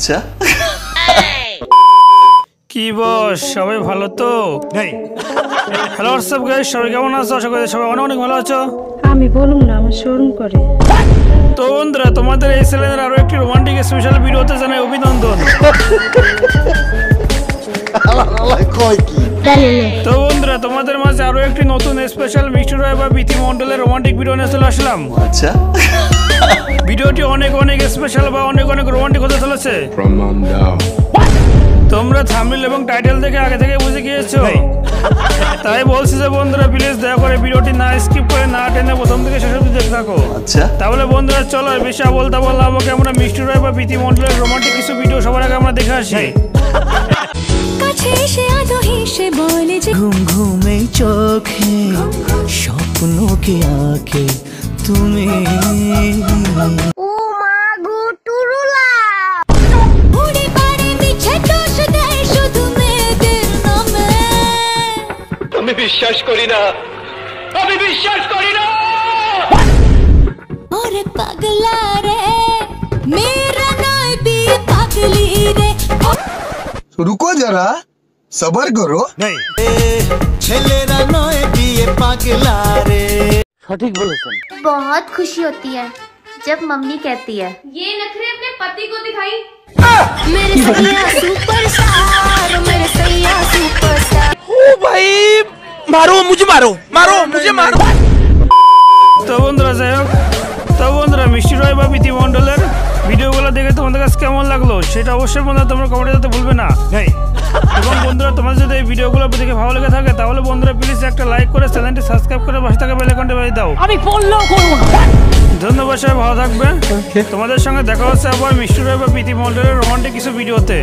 আচ্ছা কি বস সবাই ভালো তো? হ্যালো হোয়াটসঅ্যাপ গাইস, সবাই কেমন আছো? আশা করি সবাই অনেক অনেক ভালো আছো। আমি বলুম না, আমার শোরুম করে। তো বন্ধুরা, তোমাদের এই চ্যানেলের আরো একটি রোমান্টিক স্পেশাল ভিডিওতে জানাই অভিনন্দন। তো বন্ধুরা, তোমাদের মাঝে আরো একটি নতুন স্পেশাল মিষ্টি রয় বা বিথি মন্ডলের রোমান্টিক ভিডিও নিয়ে চলে আসলাম। আচ্ছা ভিডিওটি অনেক অনেক স্পেশাল বা অনেক অনেক রোমান্টিক হতে চলেছে। তোমরা থাম্বনেল এবং টাইটেল দেখে আগে থেকে বুঝে গিয়েছো, তাই বলছি যে বন্ধুরা প্লিজ দয়া করে ভিডিওটি না স্কিপ করে না টেনে প্রথম থেকে শেষ অবধি দেখতে থাকো। আচ্ছা তাহলে বন্ধুরা চলো বেশি আবল তাবল না বকে আমরা মিষ্টি রয় বা বিথি মন্ডলের রোমান্টিক কিছু ভিডিও সবার আগে আমরা দেখে আসি। ঘুম ঘুমে চোখে স্বপ্নকে আঁকে তুমি। ও মা গো টুরুলা উড়ে পারে মিছে দোষ দেয় শুধু মেয়েদের নামে। আমি বিশ্বাস করি না, আমি বিশ্বাস করি না। ওরে পাগলা রে মেরা নয় বিয়ে পাগলি রে। रुको जरा सबर करो। ছেলেরা নয় বিয়ে পাগলা রে। बहुत खुशी होती है जब मम्मी कहती है ये नखरे अपने पति को दिखाई। मेरे सैया सुपरस्टार, मेरे सैया सुपरस्टार। ओ भाई मारो मुझे, मारो मारो मुझे, मारो। তো বন্ধুরা যাই হোক, তো বন্ধুরা মিষ্টি রয় বা বিথি মন্ডলের ভিডিওগুলো দেখে তোমাদের কাছে কেমন লাগলো সেটা অবশ্যই বন্ধুরা তোমরা কমেন্টে দিতে ভুলবে না। এবং বন্ধুরা তোমাদের যদি এই ভিডিওগুলো দেখে ভালো লেগে থাকে তাহলে বন্ধুরা প্লিজ একটা লাইক করে চ্যানেলটি সাবস্ক্রাইব করে পাশে থাকা বেল আইকনটি বাজিয়ে দাও। আমি বললেও করবো না। ধন্যবাদ, সবাই ভালো থাকবে। তোমাদের সঙ্গে দেখা হচ্ছে আবার মিষ্টি রয় বা বিথি মন্ডলের রোমান্টিক কিছু ভিডিওতে।